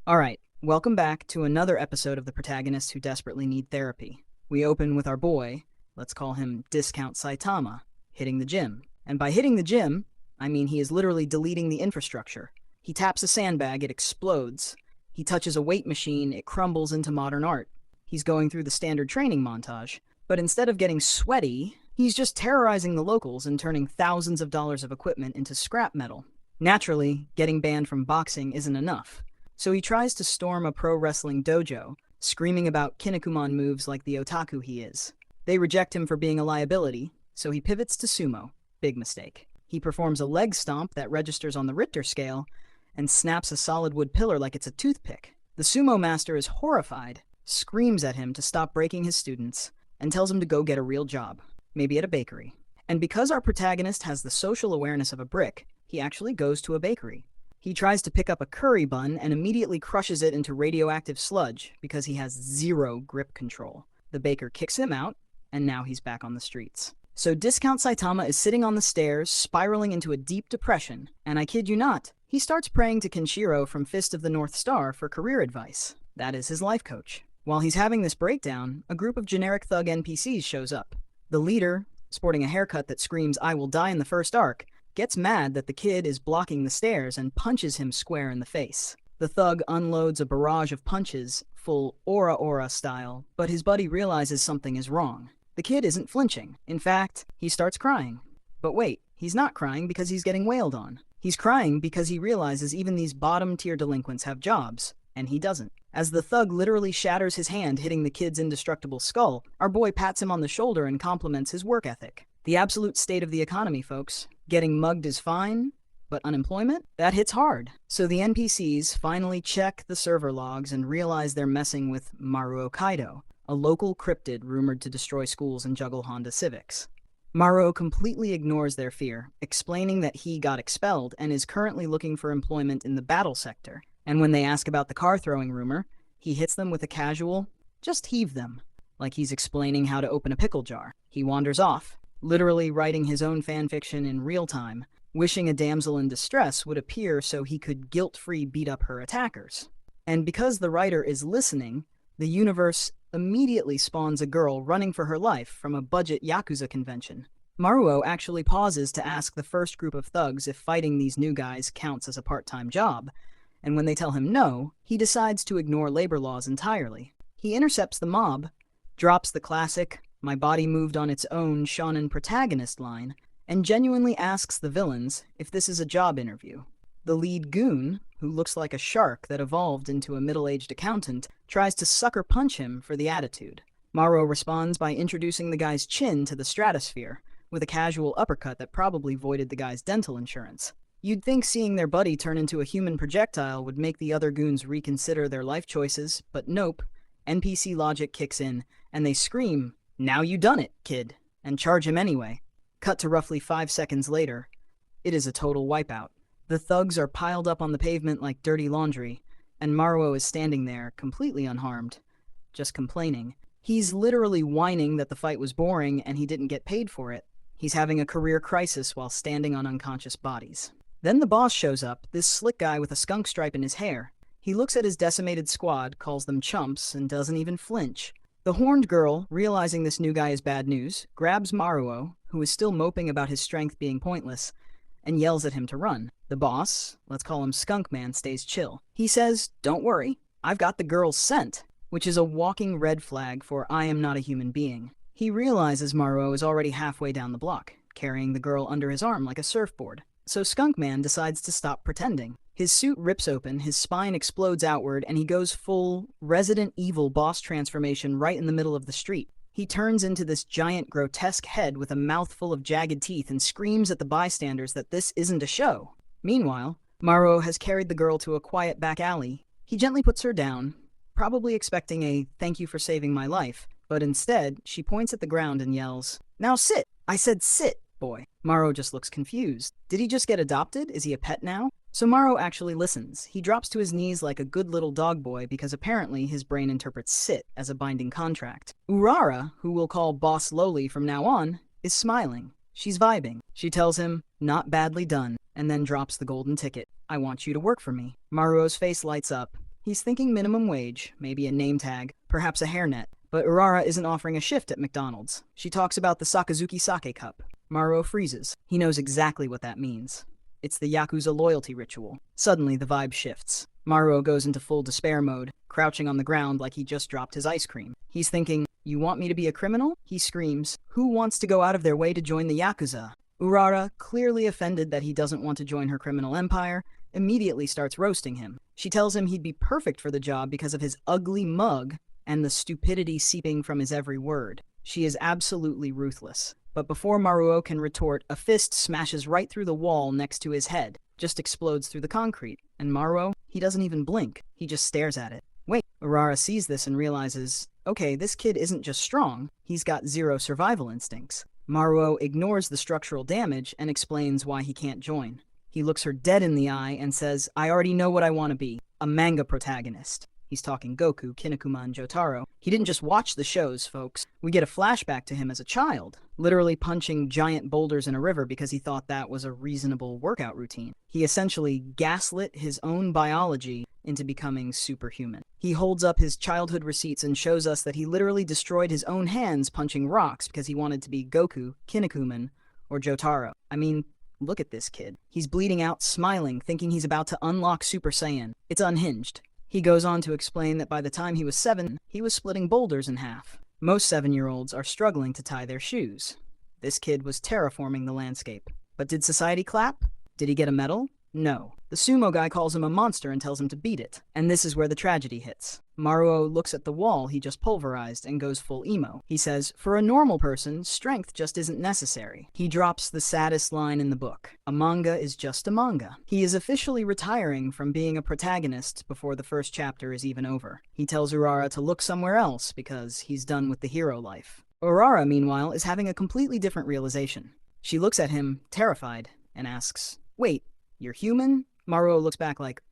Alright, welcome back to another episode of the protagonists who desperately need therapy. We open with our boy, let's call him Discount Saitama, hitting the gym. And by hitting the gym, I mean he is literally deleting the infrastructure. He taps a sandbag, it explodes. He touches a weight machine, it crumbles into modern art. He's going through the standard training montage, but instead of getting sweaty, he's just terrorizing the locals and turning thousands of dollars of equipment into scrap metal. Naturally, getting banned from boxing isn't enough. So he tries to storm a pro wrestling dojo, screaming about Kinnikuman moves like the otaku he is. They reject him for being a liability, so he pivots to sumo. Big mistake. He performs a leg stomp that registers on the Richter scale and snaps a solid wood pillar like it's a toothpick. The sumo master is horrified, screams at him to stop breaking his students, and tells him to go get a real job, maybe at a bakery. And because our protagonist has the social awareness of a brick, he actually goes to a bakery. He tries to pick up a curry bun and immediately crushes it into radioactive sludge because he has zero grip control. The baker kicks him out, and now he's back on the streets. So Discount Saitama is sitting on the stairs, spiraling into a deep depression, and I kid you not, he starts praying to Kenshiro from Fist of the North Star for career advice. That is his life coach. While he's having this breakdown, a group of generic thug NPCs shows up. The leader, sporting a haircut that screams "I will die" in the first arc, gets mad that the kid is blocking the stairs and punches him square in the face. The thug unloads a barrage of punches, full aura style, but his buddy realizes something is wrong. The kid isn't flinching. In fact, he starts crying. But wait, he's not crying because he's getting wailed on. He's crying because he realizes even these bottom-tier delinquents have jobs, and he doesn't. As the thug literally shatters his hand hitting the kid's indestructible skull, our boy pats him on the shoulder and compliments his work ethic. The absolute state of the economy, folks. Getting mugged is fine, but unemployment? That hits hard. So the NPCs finally check the server logs and realize they're messing with Maruo Kaido, a local cryptid rumored to destroy schools and juggle Honda Civics. Maruo completely ignores their fear, explaining that he got expelled and is currently looking for employment in the battle sector. And when they ask about the car-throwing rumor, he hits them with a casual, "Just heave them," like he's explaining how to open a pickle jar. He wanders off, literally writing his own fanfiction in real time, wishing a damsel in distress would appear so he could guilt-free beat up her attackers. And because the writer is listening, the universe immediately spawns a girl running for her life from a budget Yakuza convention. Maruo actually pauses to ask the first group of thugs if fighting these new guys counts as a part-time job, and when they tell him no, he decides to ignore labor laws entirely. He intercepts the mob, drops the classic "my body moved on its own" shonen protagonist line, and genuinely asks the villains if this is a job interview. The lead goon, who looks like a shark that evolved into a middle-aged accountant, tries to sucker punch him for the attitude. Maruo responds by introducing the guy's chin to the stratosphere, with a casual uppercut that probably voided the guy's dental insurance. You'd think seeing their buddy turn into a human projectile would make the other goons reconsider their life choices, but nope. NPC logic kicks in, and they scream, "Now you done it, kid," and charge him anyway. Cut to roughly 5 seconds later. It is a total wipeout. The thugs are piled up on the pavement like dirty laundry, and Maruo is standing there, completely unharmed, just complaining. He's literally whining that the fight was boring and he didn't get paid for it. He's having a career crisis while standing on unconscious bodies. Then the boss shows up, this slick guy with a skunk stripe in his hair. He looks at his decimated squad, calls them chumps, and doesn't even flinch. The horned girl, realizing this new guy is bad news, grabs Maruo, who is still moping about his strength being pointless, and yells at him to run. The boss, let's call him Skunk Man, stays chill. He says, "Don't worry, I've got the girl's scent," which is a walking red flag for "I am not a human being." He realizes Maruo is already halfway down the block, carrying the girl under his arm like a surfboard. So Skunk Man decides to stop pretending. His suit rips open, his spine explodes outward, and he goes full Resident Evil boss transformation right in the middle of the street. He turns into this giant grotesque head with a mouthful of jagged teeth and screams at the bystanders that this isn't a show. Meanwhile, Maruo has carried the girl to a quiet back alley. He gently puts her down, probably expecting a "thank you for saving my life," but instead, she points at the ground and yells, "Now sit! I said sit, boy." Maruo just looks confused. Did he just get adopted? Is he a pet now? So Maruo actually listens. He drops to his knees like a good little dog boy because apparently his brain interprets sit as a binding contract. Urara, who we'll call Boss Lowly from now on, is smiling. She's vibing. She tells him, "Not badly done," and then drops the golden ticket. "I want you to work for me." Maruo's face lights up. He's thinking minimum wage, maybe a name tag, perhaps a hairnet. But Urara isn't offering a shift at McDonald's. She talks about the Sakazuki Sake Cup. Maruo freezes. He knows exactly what that means. It's the Yakuza loyalty ritual. Suddenly, the vibe shifts. Maruo goes into full despair mode, crouching on the ground like he just dropped his ice cream. He's thinking, "You want me to be a criminal?" He screams, "Who wants to go out of their way to join the Yakuza?" Urara, clearly offended that he doesn't want to join her criminal empire, immediately starts roasting him. She tells him he'd be perfect for the job because of his ugly mug and the stupidity seeping from his every word. She is absolutely ruthless. But before Maruo can retort, a fist smashes right through the wall next to his head, just explodes through the concrete. And Maruo, he doesn't even blink. He just stares at it. Wait, Urara sees this and realizes, okay, this kid isn't just strong, he's got zero survival instincts. Maruo ignores the structural damage and explains why he can't join. He looks her dead in the eye and says, "I already know what I want to be, a manga protagonist." He's talking Goku, Kinnikuman, and Jotaro. He didn't just watch the shows, folks. We get a flashback to him as a child, literally punching giant boulders in a river because he thought that was a reasonable workout routine. He essentially gaslit his own biology into becoming superhuman. He holds up his childhood receipts and shows us that he literally destroyed his own hands punching rocks because he wanted to be Goku, Kinnikuman, or Jotaro. I mean, look at this kid. He's bleeding out, smiling, thinking he's about to unlock Super Saiyan. It's unhinged. He goes on to explain that by the time he was 7, he was splitting boulders in half. Most 7-year-olds are struggling to tie their shoes. This kid was terraforming the landscape. But did society clap? Did he get a medal? No. The sumo guy calls him a monster and tells him to beat it. And this is where the tragedy hits. Maruo looks at the wall he just pulverized and goes full emo. He says, "For a normal person, strength just isn't necessary." He drops the saddest line in the book. A manga is just a manga. He is officially retiring from being a protagonist before the first chapter is even over. He tells Urara to look somewhere else because he's done with the hero life. Urara, meanwhile, is having a completely different realization. She looks at him, terrified, and asks, "Wait, you're human?" Maruo looks back like,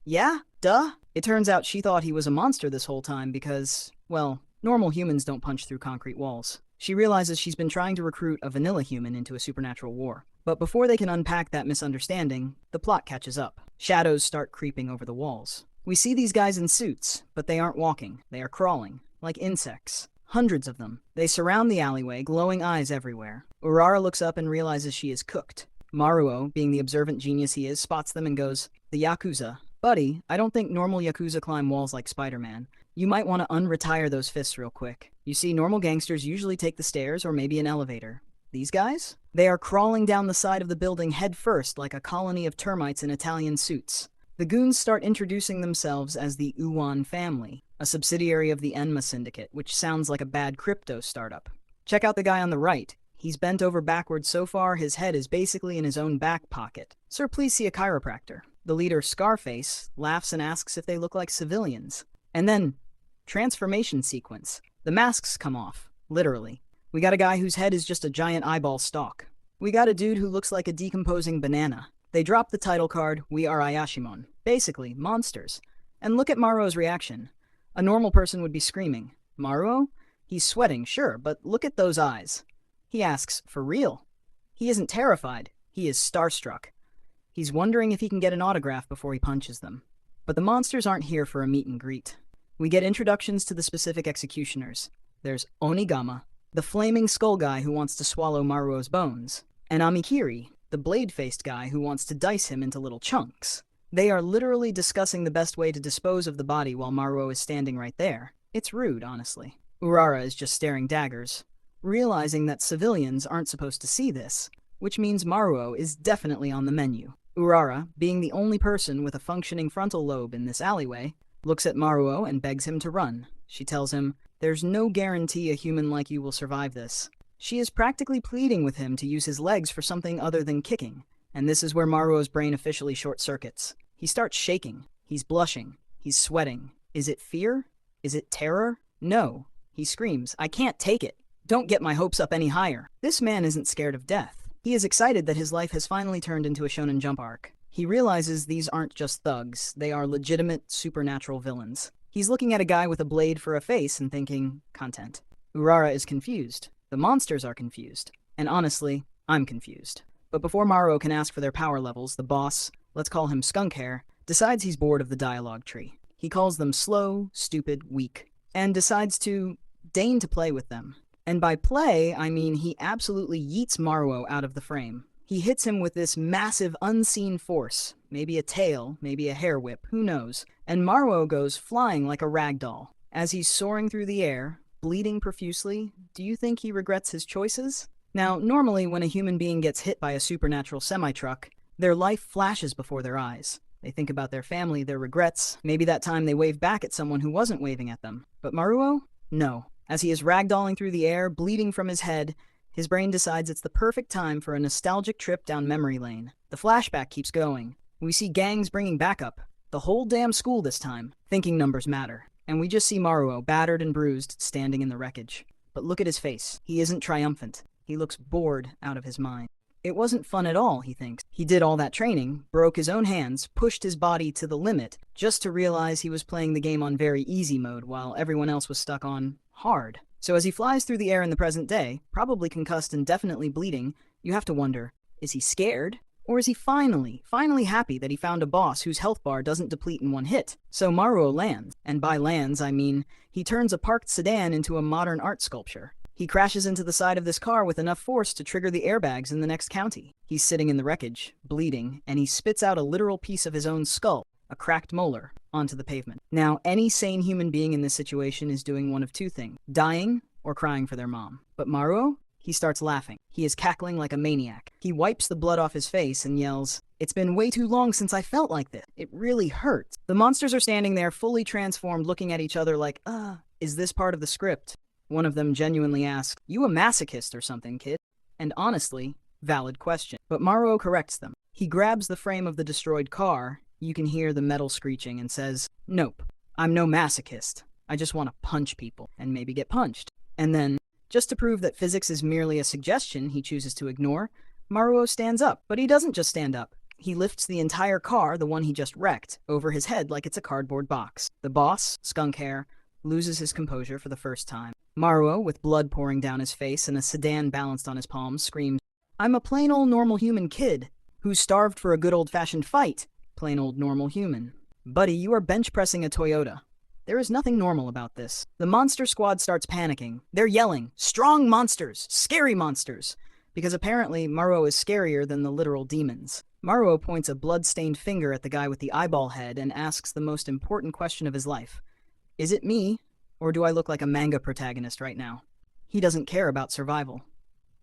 yeah, duh. It turns out she thought he was a monster this whole time because, well, normal humans don't punch through concrete walls. She realizes she's been trying to recruit a vanilla human into a supernatural war. But before they can unpack that misunderstanding, the plot catches up. Shadows start creeping over the walls. We see these guys in suits, but they aren't walking. They are crawling, like insects. Hundreds of them. They surround the alleyway, glowing eyes everywhere. Urara looks up and realizes she is cooked. Maruo, being the observant genius he is, spots them and goes, "The Yakuza. Buddy, I don't think normal Yakuza climb walls like Spider-Man. You might want to unretire those fists real quick. You see, normal gangsters usually take the stairs or maybe an elevator. These guys? They are crawling down the side of the building head first like a colony of termites in Italian suits." The goons start introducing themselves as the Uwan family, a subsidiary of the Enma Syndicate, which sounds like a bad crypto startup. Check out the guy on the right. He's bent over backwards so far his head is basically in his own back pocket. "Sir, please see a chiropractor." The leader, Scarface, laughs and asks if they look like civilians. And then, transformation sequence. The masks come off, literally. We got a guy whose head is just a giant eyeball stalk. We got a dude who looks like a decomposing banana. They drop the title card, "We are Ayashimon." Basically, monsters. And look at Maruo's reaction. A normal person would be screaming. Maruo? He's sweating, sure, but look at those eyes. He asks, "For real?" He isn't terrified. He is starstruck. He's wondering if he can get an autograph before he punches them. But the monsters aren't here for a meet and greet. We get introductions to the specific executioners. There's Onigama, the flaming skull guy who wants to swallow Maruo's bones, and Amikiri, the blade-faced guy who wants to dice him into little chunks. They are literally discussing the best way to dispose of the body while Maruo is standing right there. It's rude, honestly. Urara is just staring daggers, realizing that civilians aren't supposed to see this, which means Maruo is definitely on the menu. Urara, being the only person with a functioning frontal lobe in this alleyway, looks at Maruo and begs him to run. She tells him, "There's no guarantee a human like you will survive this." She is practically pleading with him to use his legs for something other than kicking, and this is where Maruo's brain officially short-circuits. He starts shaking. He's blushing. He's sweating. Is it fear? Is it terror? No. He screams, "I can't take it. Don't get my hopes up any higher." This man isn't scared of death. He is excited that his life has finally turned into a Shonen Jump arc. He realizes these aren't just thugs, they are legitimate supernatural villains. He's looking at a guy with a blade for a face and thinking, content. Urara is confused. The monsters are confused. And honestly, I'm confused. But before Maruo can ask for their power levels, the boss, let's call him Skunkhair, decides he's bored of the dialogue tree. He calls them slow, stupid, weak, and decides to deign to play with them. And by play, I mean he absolutely yeets Maruo out of the frame. He hits him with this massive unseen force, maybe a tail, maybe a hair whip, who knows, and Maruo goes flying like a rag doll. As he's soaring through the air, bleeding profusely, do you think he regrets his choices? Now, normally when a human being gets hit by a supernatural semi-truck, their life flashes before their eyes. They think about their family, their regrets, maybe that time they waved back at someone who wasn't waving at them. But Maruo? No. As he is ragdolling through the air, bleeding from his head, his brain decides it's the perfect time for a nostalgic trip down memory lane. The flashback keeps going. We see gangs bringing backup. The whole damn school this time. Thinking numbers matter. And we just see Maruo, battered and bruised, standing in the wreckage. But look at his face. He isn't triumphant. He looks bored out of his mind. It wasn't fun at all, he thinks. He did all that training, broke his own hands, pushed his body to the limit, just to realize he was playing the game on very easy mode while everyone else was stuck on hard. So as he flies through the air in the present day, probably concussed and definitely bleeding, you have to wonder, is he scared? Or is he finally happy that he found a boss whose health bar doesn't deplete in one hit? So Maruo lands, and by lands I mean he turns a parked sedan into a modern art sculpture. He crashes into the side of this car with enough force to trigger the airbags in the next county. He's sitting in the wreckage, bleeding, and he spits out a literal piece of his own skull, a cracked molar, onto the pavement. Now, any sane human being in this situation is doing one of two things, dying or crying for their mom. But Maruo? He starts laughing. He is cackling like a maniac. He wipes the blood off his face and yells, "It's been way too long since I felt like this. It really hurts." The monsters are standing there fully transformed, looking at each other like, is this part of the script? One of them genuinely asks, "You a masochist or something, kid?" And honestly, valid question. But Maruo corrects them. He grabs the frame of the destroyed car, you can hear the metal screeching, and says, "Nope, I'm no masochist. I just want to punch people, and maybe get punched." And then, just to prove that physics is merely a suggestion he chooses to ignore, Maruo stands up. But he doesn't just stand up. He lifts the entire car, the one he just wrecked, over his head like it's a cardboard box. The boss, skunk hair, loses his composure for the first time. Maruo, with blood pouring down his face and a sedan balanced on his palms, screams, "I'm a plain old normal human kid who's starved for a good old-fashioned fight. Plain old normal human. Buddy, you are bench pressing a Toyota. There is nothing normal about this." The monster squad starts panicking. They're yelling, "Strong monsters! Scary monsters!" Because apparently Maruo is scarier than the literal demons. Maruo points a blood-stained finger at the guy with the eyeball head and asks the most important question of his life. Is it me, or do I look like a manga protagonist right now? He doesn't care about survival.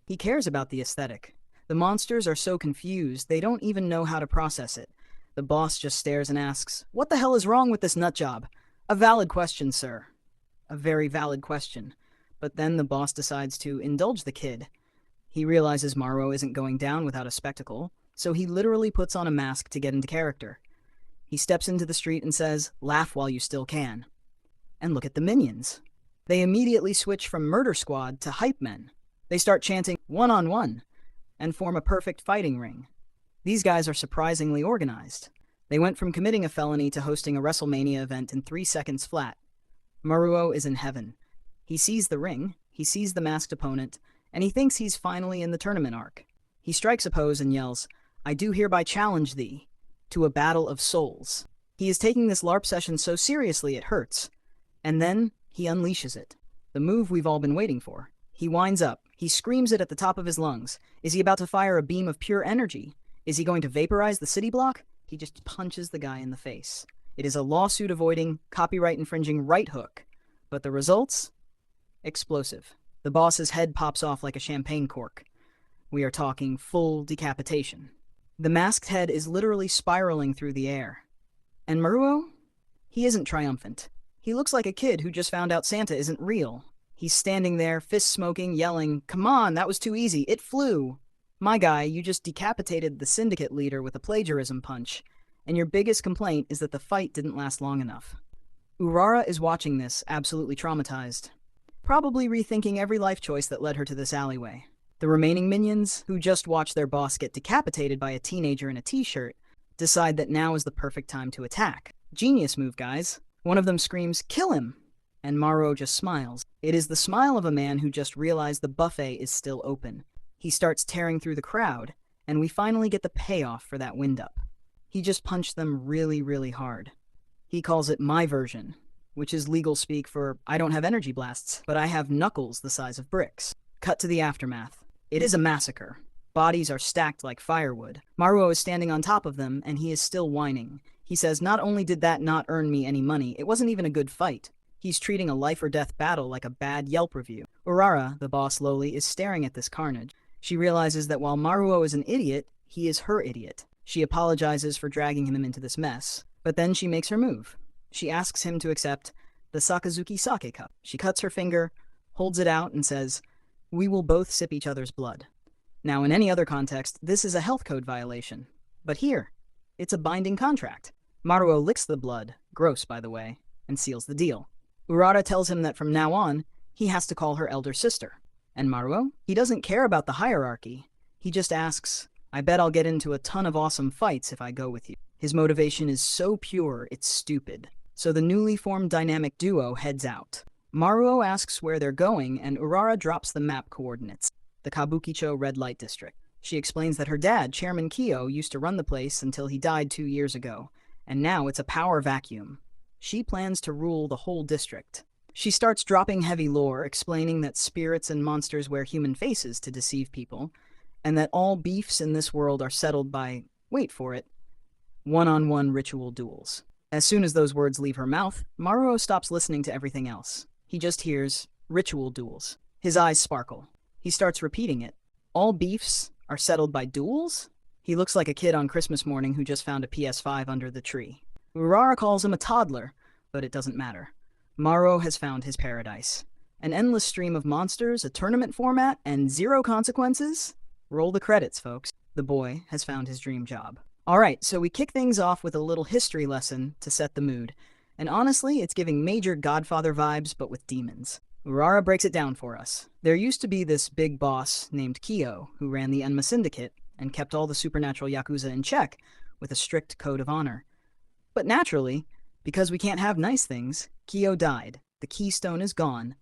He cares about the aesthetic. The monsters are so confused, they don't even know how to process it. The boss just stares and asks, "What the hell is wrong with this nutjob?" A valid question, sir. A very valid question. But then the boss decides to indulge the kid. He realizes Maruo isn't going down without a spectacle, so he literally puts on a mask to get into character. He steps into the street and says, "Laugh while you still can." And look at the minions. They immediately switch from murder squad to hype men. They start chanting "one-on-one" and form a perfect fighting ring. These guys are surprisingly organized. They went from committing a felony to hosting a WrestleMania event in 3 seconds flat. Maruo is in heaven. He sees the ring, he sees the masked opponent, and he thinks he's finally in the tournament arc. He strikes a pose and yells, "I do hereby challenge thee to a battle of souls." He is taking this LARP session so seriously it hurts. And then he unleashes it. The move we've all been waiting for. He winds up. He screams it at the top of his lungs. Is he about to fire a beam of pure energy? Is he going to vaporize the city block? He just punches the guy in the face. It is a lawsuit-avoiding, copyright-infringing right hook. But the results? Explosive. The boss's head pops off like a champagne cork. We are talking full decapitation. The masked head is literally spiraling through the air. And Maruo? He isn't triumphant. He looks like a kid who just found out Santa isn't real. He's standing there, fist smoking, yelling, "Come on, that was too easy, it flew." My guy, you just decapitated the syndicate leader with a plagiarism punch, and your biggest complaint is that the fight didn't last long enough. Urara is watching this, absolutely traumatized. Probably rethinking every life choice that led her to this alleyway. The remaining minions, who just watched their boss get decapitated by a teenager in a t-shirt, decide that now is the perfect time to attack. Genius move, guys. One of them screams, "Kill him!" And Maruo just smiles. It is the smile of a man who just realized the buffet is still open. He starts tearing through the crowd, and we finally get the payoff for that wind-up. He just punched them really, really hard. He calls it my version, which is legal speak for I don't have energy blasts, but I have knuckles the size of bricks. Cut to the aftermath. It is a massacre. Bodies are stacked like firewood. Maruo is standing on top of them, and he is still whining. He says, not only did that not earn me any money, it wasn't even a good fight. He's treating a life-or-death battle like a bad Yelp review. Urara, the boss lowly, is staring at this carnage. She realizes that while Maruo is an idiot, he is her idiot. She apologizes for dragging him into this mess, but then she makes her move. She asks him to accept the Sakazuki Sake cup. She cuts her finger, holds it out, and says, "We will both sip each other's blood." Now, in any other context, this is a health code violation. But here, it's a binding contract. Maruo licks the blood, gross by the way, and seals the deal. Urara tells him that from now on, he has to call her elder sister. And Maruo? He doesn't care about the hierarchy. He just asks, "I bet I'll get into a ton of awesome fights if I go with you." His motivation is so pure, it's stupid. So the newly formed dynamic duo heads out. Maruo asks where they're going, and Urara drops the map coordinates. The Kabukicho red light district. She explains that her dad, Chairman Kyo, used to run the place until he died 2 years ago, and now it's a power vacuum. She plans to rule the whole district. She starts dropping heavy lore, explaining that spirits and monsters wear human faces to deceive people, and that all beefs in this world are settled by, wait for it, one-on-one ritual duels. As soon as those words leave her mouth, Maruo stops listening to everything else. He just hears, ritual duels. His eyes sparkle. He starts repeating it. All beefs are settled by duels? He looks like a kid on Christmas morning who just found a PS5 under the tree. Urara calls him a toddler, but it doesn't matter. Maruo has found his paradise. An endless stream of monsters, a tournament format, and 0 consequences? Roll the credits, folks. The boy has found his dream job. Alright, so we kick things off with a little history lesson to set the mood. And honestly, it's giving major Godfather vibes, but with demons. Urara breaks it down for us. There used to be this big boss named Kyo, who ran the Enma Syndicate and kept all the supernatural Yakuza in check with a strict code of honor. But naturally, because we can't have nice things, Kyo died, the keystone is gone,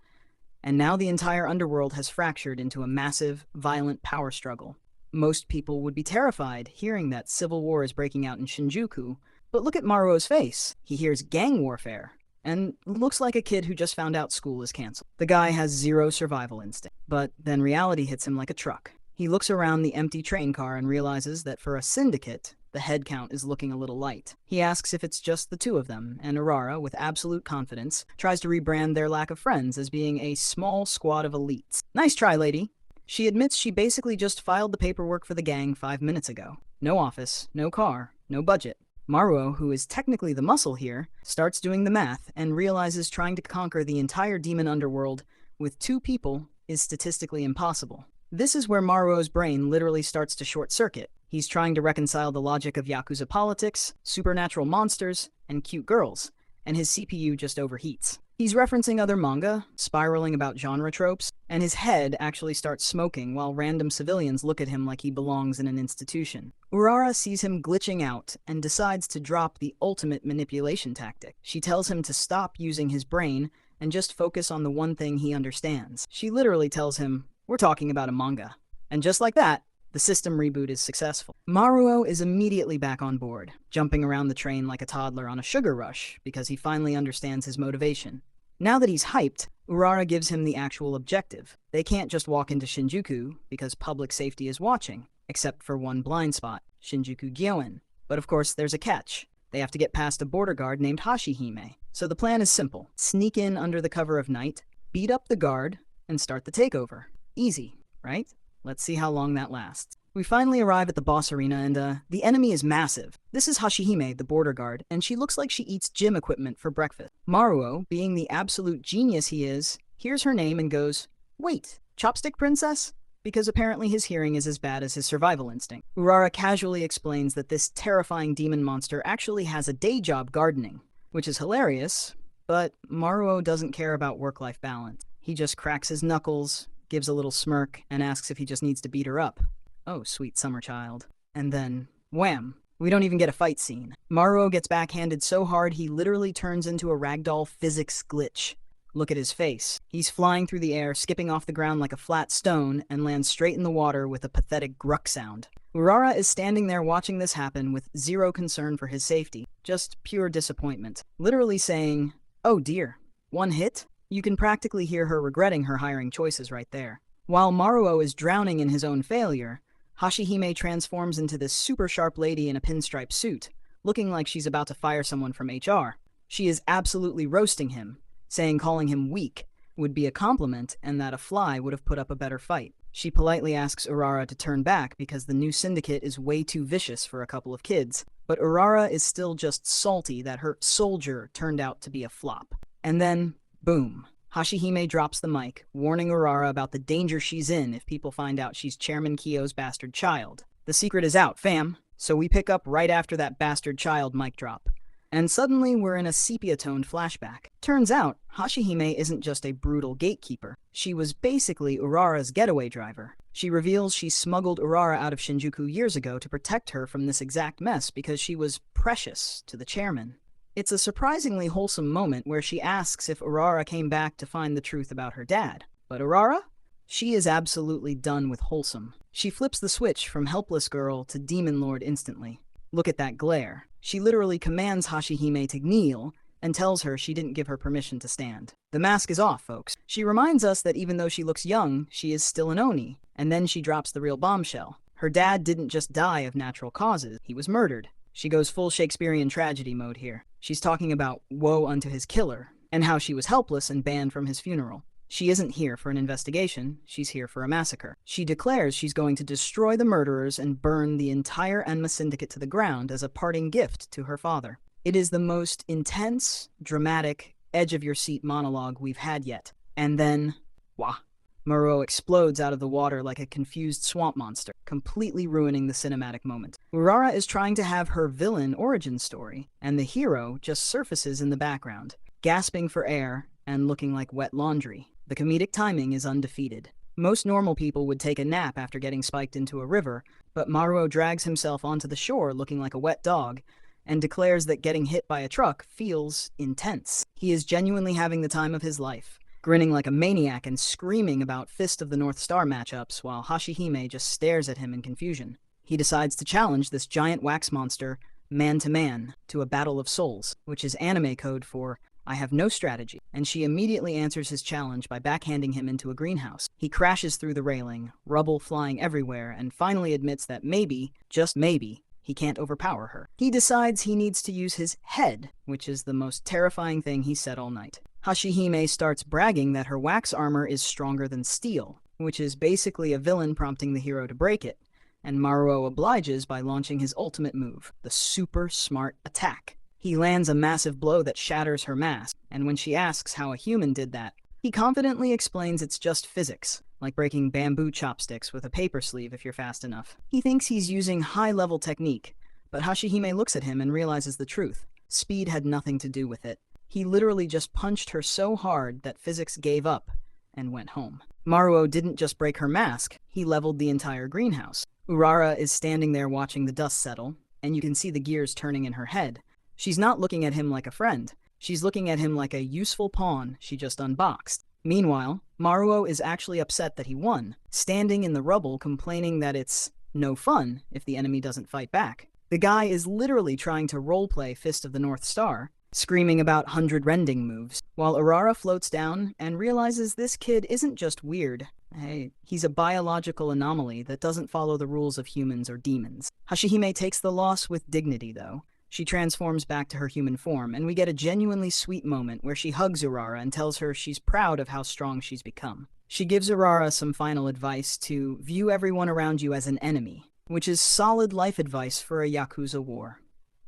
and now the entire underworld has fractured into a massive, violent power struggle. Most people would be terrified hearing that civil war is breaking out in Shinjuku, but look at Maruo's face. He hears gang warfare, and looks like a kid who just found out school is canceled. The guy has 0 survival instinct, but then reality hits him like a truck. He looks around the empty train car and realizes that for a syndicate, the head count is looking a little light. He asks if it's just the 2 of them, and Urara, with absolute confidence, tries to rebrand their lack of friends as being a small squad of elites. Nice try, lady. She admits she basically just filed the paperwork for the gang 5 minutes ago. No office, no car, no budget. Maruo, who is technically the muscle here, starts doing the math and realizes trying to conquer the entire demon underworld with 2 people is statistically impossible. This is where Maruo's brain literally starts to short-circuit. He's trying to reconcile the logic of Yakuza politics, supernatural monsters, and cute girls, and his CPU just overheats. He's referencing other manga, spiraling about genre tropes, and his head actually starts smoking while random civilians look at him like he belongs in an institution. Urara sees him glitching out and decides to drop the ultimate manipulation tactic. She tells him to stop using his brain and just focus on the one thing he understands. She literally tells him, "We're talking about a manga." And just like that, the system reboot is successful. Maruo is immediately back on board, jumping around the train like a toddler on a sugar rush because he finally understands his motivation. Now that he's hyped, Urara gives him the actual objective. They can't just walk into Shinjuku because public safety is watching, except for one blind spot, Shinjuku Gyoen. But of course, there's a catch. They have to get past a border guard named Hashihime. So the plan is simple. Sneak in under the cover of night, beat up the guard, and start the takeover. Easy, right? Let's see how long that lasts. We finally arrive at the boss arena and, the enemy is massive. This is Hashihime, the border guard, and she looks like she eats gym equipment for breakfast. Maruo, being the absolute genius he is, hears her name and goes, "Wait, Chopstick Princess?" Because apparently his hearing is as bad as his survival instinct. Urara casually explains that this terrifying demon monster actually has a day job gardening, which is hilarious, but Maruo doesn't care about work-life balance. He just cracks his knuckles, gives a little smirk, and asks if he just needs to beat her up. Oh, sweet summer child. And then, wham! We don't even get a fight scene. Maruo gets backhanded so hard he literally turns into a ragdoll physics glitch. Look at his face. He's flying through the air, skipping off the ground like a flat stone, and lands straight in the water with a pathetic gruck sound. Urara is standing there watching this happen with zero concern for his safety, just pure disappointment, literally saying, "Oh dear, one hit?" You can practically hear her regretting her hiring choices right there. While Maruo is drowning in his own failure, Hashihime transforms into this super sharp lady in a pinstripe suit, looking like she's about to fire someone from HR. She is absolutely roasting him, saying calling him weak would be a compliment and that a fly would have put up a better fight. She politely asks Urara to turn back because the new syndicate is way too vicious for a couple of kids, but Urara is still just salty that her soldier turned out to be a flop. And then, boom. Hashihime drops the mic, warning Urara about the danger she's in if people find out she's Chairman Kyo's bastard child. The secret is out, fam, so we pick up right after that bastard child mic drop. And suddenly we're in a sepia-toned flashback. Turns out, Hashihime isn't just a brutal gatekeeper. She was basically Urara's getaway driver. She reveals she smuggled Urara out of Shinjuku years ago to protect her from this exact mess because she was precious to the chairman. It's a surprisingly wholesome moment where she asks if Urara came back to find the truth about her dad. But Urara? She is absolutely done with wholesome. She flips the switch from helpless girl to demon lord instantly. Look at that glare. She literally commands Hashihime to kneel and tells her she didn't give her permission to stand. The mask is off, folks. She reminds us that even though she looks young, she is still an Oni, and then she drops the real bombshell. Her dad didn't just die of natural causes, he was murdered. She goes full Shakespearean tragedy mode here. She's talking about woe unto his killer, and how she was helpless and banned from his funeral. She isn't here for an investigation, she's here for a massacre. She declares she's going to destroy the murderers and burn the entire Enma syndicate to the ground as a parting gift to her father. It is the most intense, dramatic, edge-of-your-seat monologue we've had yet. And then, wah. Maruo explodes out of the water like a confused swamp monster, completely ruining the cinematic moment. Urara is trying to have her villain origin story, and the hero just surfaces in the background, gasping for air and looking like wet laundry. The comedic timing is undefeated. Most normal people would take a nap after getting spiked into a river, but Maruo drags himself onto the shore looking like a wet dog, and declares that getting hit by a truck feels intense. He is genuinely having the time of his life, grinning like a maniac and screaming about Fist of the North Star matchups while Hashihime just stares at him in confusion. He decides to challenge this giant wax monster, man-to-man, to a battle of souls, which is anime code for "I have no strategy," and she immediately answers his challenge by backhanding him into a greenhouse. He crashes through the railing, rubble flying everywhere, and finally admits that maybe, just maybe, he can't overpower her. He decides he needs to use his head, which is the most terrifying thing he said all night. Hashihime starts bragging that her wax armor is stronger than steel, which is basically a villain prompting the hero to break it, and Maruo obliges by launching his ultimate move, the super smart attack. He lands a massive blow that shatters her mask, and when she asks how a human did that, he confidently explains it's just physics, like breaking bamboo chopsticks with a paper sleeve if you're fast enough. He thinks he's using high-level technique, but Hashihime looks at him and realizes the truth. Speed had nothing to do with it. He literally just punched her so hard that physics gave up and went home. Maruo didn't just break her mask, he leveled the entire greenhouse. Urara is standing there watching the dust settle, and you can see the gears turning in her head. She's not looking at him like a friend. She's looking at him like a useful pawn she just unboxed. Meanwhile, Maruo is actually upset that he won, standing in the rubble complaining that it's no fun if the enemy doesn't fight back. The guy is literally trying to roleplay Fist of the North Star, screaming about 100 rending moves, while Urara floats down and realizes this kid isn't just weird. Hey, he's a biological anomaly that doesn't follow the rules of humans or demons. Hashihime takes the loss with dignity, though. She transforms back to her human form, and we get a genuinely sweet moment where she hugs Urara and tells her she's proud of how strong she's become. She gives Urara some final advice to view everyone around you as an enemy, which is solid life advice for a Yakuza war.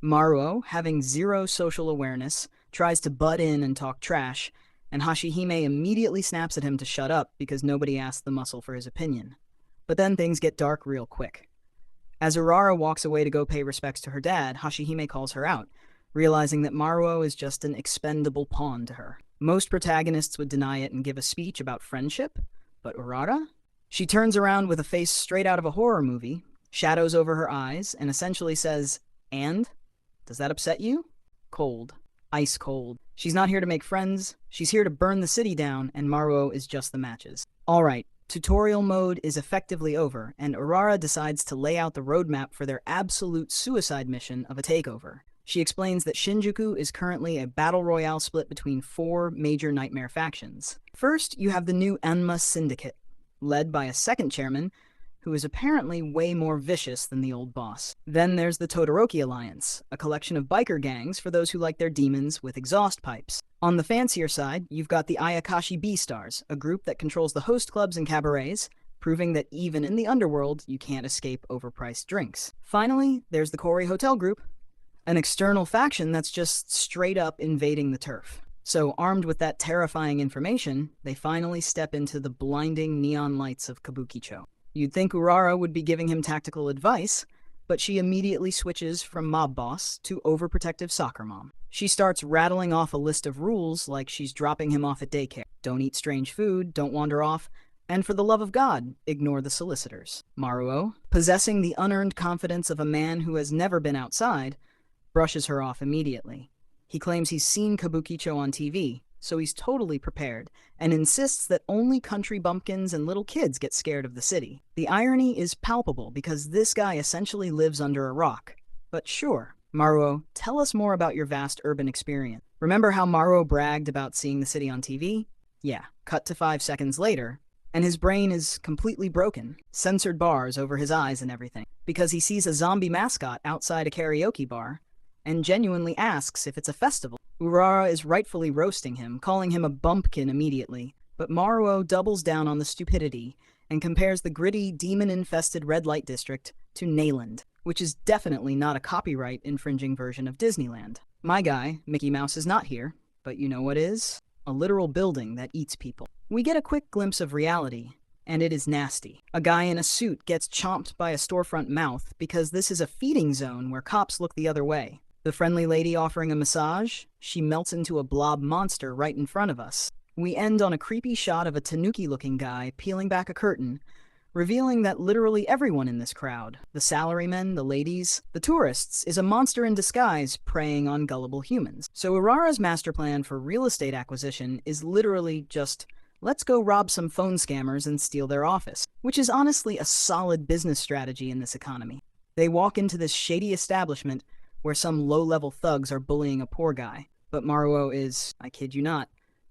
Maruo, having zero social awareness, tries to butt in and talk trash, and Hashihime immediately snaps at him to shut up because nobody asked the muscle for his opinion. But then things get dark real quick. As Urara walks away to go pay respects to her dad, Hashihime calls her out, realizing that Maruo is just an expendable pawn to her. Most protagonists would deny it and give a speech about friendship, but Urara? She turns around with a face straight out of a horror movie, shadows over her eyes, and essentially says, "And? Does that upset you?" Cold. Ice cold. She's not here to make friends, she's here to burn the city down, and Maruo is just the matches. Alright, Tutorial mode is effectively over, and Urara decides to lay out the roadmap for their absolute suicide mission of a takeover. She explains that Shinjuku is currently a battle royale split between 4 major nightmare factions. First, you have the new Anma Syndicate, led by a second chairman, who is apparently way more vicious than the old boss. Then there's the Todoroki Alliance, a collection of biker gangs for those who like their demons with exhaust pipes. On the fancier side, you've got the Ayakashi Beastars, a group that controls the host clubs and cabarets, proving that even in the underworld, you can't escape overpriced drinks. Finally, there's the Kori Hotel Group, an external faction that's just straight up invading the turf. So, armed with that terrifying information, they finally step into the blinding neon lights of Kabukicho. You'd think Urara would be giving him tactical advice, but she immediately switches from mob boss to overprotective soccer mom. She starts rattling off a list of rules like she's dropping him off at daycare. Don't eat strange food, don't wander off, and for the love of God, ignore the solicitors. Maruo, possessing the unearned confidence of a man who has never been outside, brushes her off immediately. He claims he's seen Kabukicho on TV, so he's totally prepared, and insists that only country bumpkins and little kids get scared of the city. The irony is palpable because this guy essentially lives under a rock. But sure, Maruo, tell us more about your vast urban experience. Remember how Maruo bragged about seeing the city on TV? Yeah, cut to 5 seconds later, and his brain is completely broken. Censored bars over his eyes and everything, because he sees a zombie mascot outside a karaoke bar, and genuinely asks if it's a festival. Urara is rightfully roasting him, calling him a bumpkin immediately, but Maruo doubles down on the stupidity and compares the gritty, demon-infested red light district to Nayland, which is definitely not a copyright-infringing version of Disneyland. My guy, Mickey Mouse, is not here, but you know what is? A literal building that eats people. We get a quick glimpse of reality, and it is nasty. A guy in a suit gets chomped by a storefront mouth because this is a feeding zone where cops look the other way. The friendly lady offering a massage, she melts into a blob monster right in front of us. We end on a creepy shot of a tanuki-looking guy peeling back a curtain, revealing that literally everyone in this crowd, the salarymen, the ladies, the tourists, is a monster in disguise preying on gullible humans. So Urara's master plan for real estate acquisition is literally just, let's go rob some phone scammers and steal their office, which is honestly a solid business strategy in this economy. They walk into this shady establishment where some low-level thugs are bullying a poor guy, but Maruo is, I kid you not,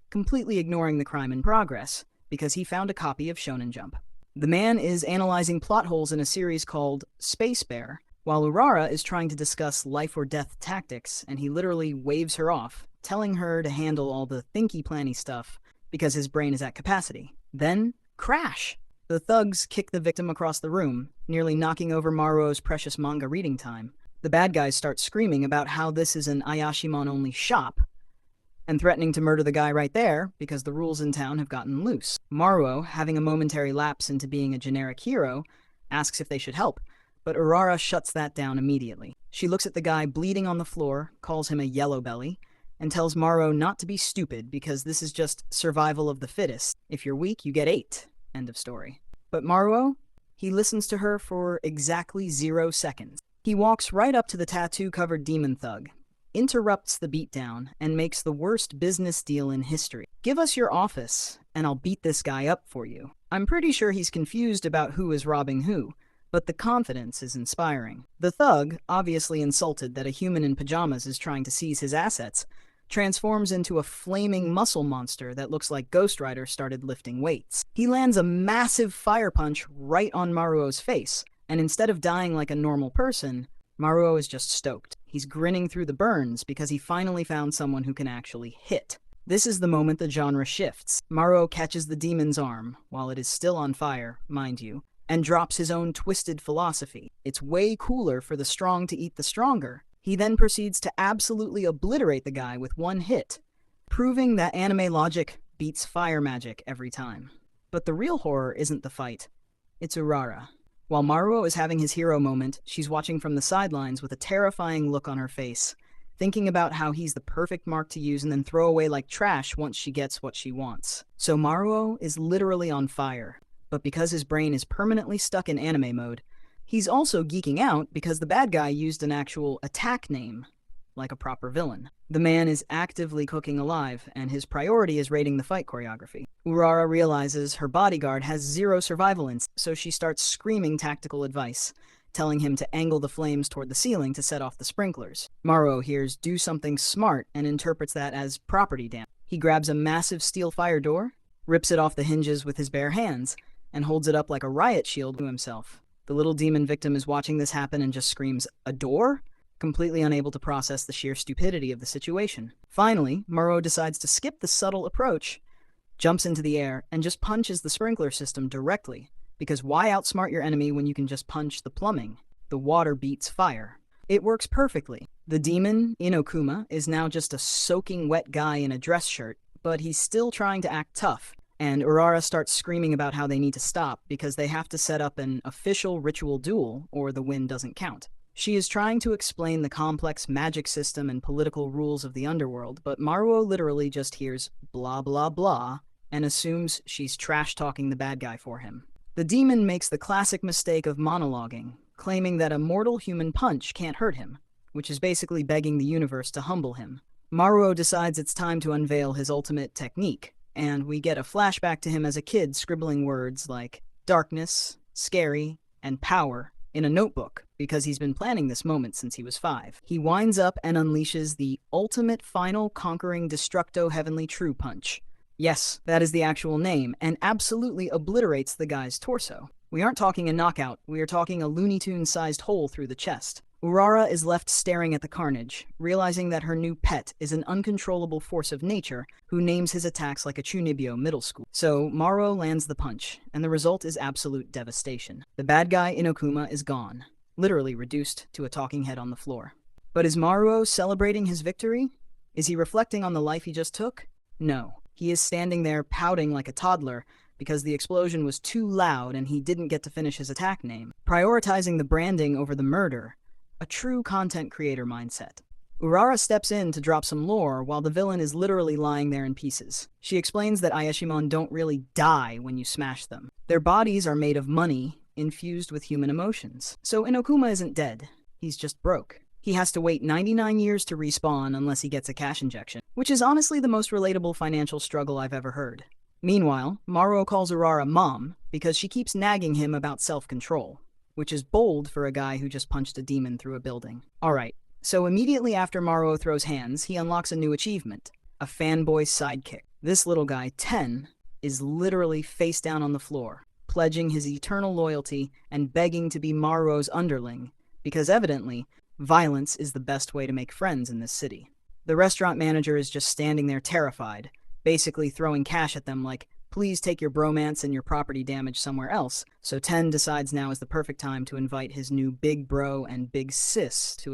completely ignoring the crime in progress because he found a copy of Shonen Jump. The man is analyzing plot holes in a series called Space Bear, while Urara is trying to discuss life-or-death tactics, and he literally waves her off, telling her to handle all the thinky-planny stuff because his brain is at capacity. Then, crash! The thugs kick the victim across the room, nearly knocking over Maruo's precious manga reading time. The bad guys start screaming about how this is an Ayashimon-only shop, and threatening to murder the guy right there because the rules in town have gotten loose. Maruo, having a momentary lapse into being a generic hero, asks if they should help, but Urara shuts that down immediately. She looks at the guy bleeding on the floor, calls him a yellow belly, and tells Maruo not to be stupid because this is just survival of the fittest. If you're weak, you get 8. End of story. But Maruo, he listens to her for exactly 0 seconds. He walks right up to the tattoo-covered demon thug, interrupts the beatdown, and makes the worst business deal in history. Give us your office, and I'll beat this guy up for you. I'm pretty sure he's confused about who is robbing who, but the confidence is inspiring. The thug, obviously insulted that a human in pajamas is trying to seize his assets, transforms into a flaming muscle monster that looks like Ghost Rider started lifting weights. He lands a massive fire punch right on Maruo's face, and instead of dying like a normal person, Maruo is just stoked. He's grinning through the burns because he finally found someone who can actually hit. This is the moment the genre shifts. Maruo catches the demon's arm, while it is still on fire, mind you, and drops his own twisted philosophy. It's way cooler for the strong to eat the stronger. He then proceeds to absolutely obliterate the guy with one hit, proving that anime logic beats fire magic every time. But the real horror isn't the fight. It's Urara. While Maruo is having his hero moment, she's watching from the sidelines with a terrifying look on her face, thinking about how he's the perfect mark to use and then throw away like trash once she gets what she wants. So Maruo is literally on fire, but because his brain is permanently stuck in anime mode, he's also geeking out because the bad guy used an actual attack name, like a proper villain. The man is actively cooking alive, and his priority is rating the fight choreography. Urara realizes her bodyguard has zero survival instincts, so she starts screaming tactical advice, telling him to angle the flames toward the ceiling to set off the sprinklers. Maruo hears "do something smart" and interprets that as property damage. He grabs a massive steel fire door, rips it off the hinges with his bare hands, and holds it up like a riot shield to himself. The little demon victim is watching this happen and just screams, "A door?" completely unable to process the sheer stupidity of the situation. Finally, Maruo decides to skip the subtle approach, jumps into the air, and just punches the sprinkler system directly. Because why outsmart your enemy when you can just punch the plumbing? The water beats fire. It works perfectly. The demon, Inokuma, is now just a soaking wet guy in a dress shirt, but he's still trying to act tough. And Urara starts screaming about how they need to stop because they have to set up an official ritual duel or the win doesn't count. She is trying to explain the complex magic system and political rules of the underworld, but Maruo literally just hears blah blah blah and assumes she's trash-talking the bad guy for him. The demon makes the classic mistake of monologuing, claiming that a mortal human punch can't hurt him, which is basically begging the universe to humble him. Maruo decides it's time to unveil his ultimate technique, and we get a flashback to him as a kid scribbling words like darkness, scary, and power in a notebook because he's been planning this moment since he was 5. He winds up and unleashes the ultimate final conquering destructo heavenly true punch. Yes, that is the actual name, and absolutely obliterates the guy's torso. We aren't talking a knockout, we are talking a Looney Tunes-sized hole through the chest. Urara is left staring at the carnage, realizing that her new pet is an uncontrollable force of nature who names his attacks like a Chunibyo middle school. So Maruo lands the punch, and the result is absolute devastation. The bad guy Inokuma is gone, literally reduced to a talking head on the floor. But is Maruo celebrating his victory? Is he reflecting on the life he just took? No. He is standing there pouting like a toddler because the explosion was too loud and he didn't get to finish his attack name, prioritizing the branding over the murder. A true content creator mindset. Urara steps in to drop some lore while the villain is literally lying there in pieces. She explains that Ayashimon don't really die when you smash them. Their bodies are made of money infused with human emotions. So Inokuma isn't dead. He's just broke. He has to wait 99 years to respawn unless he gets a cash injection, which is honestly the most relatable financial struggle I've ever heard. Meanwhile, Maruo calls Urara mom because she keeps nagging him about self-control, which is bold for a guy who just punched a demon through a building. Alright, so immediately after Maruo throws hands, he unlocks a new achievement, a fanboy sidekick. This little guy, 10, is literally face down on the floor, pledging his eternal loyalty and begging to be Maruo's underling, because evidently, violence is the best way to make friends in this city. The restaurant manager is just standing there terrified, basically throwing cash at them like, please take your bromance and your property damage somewhere else, so 10 decides now is the perfect time to invite his new big bro and big sis to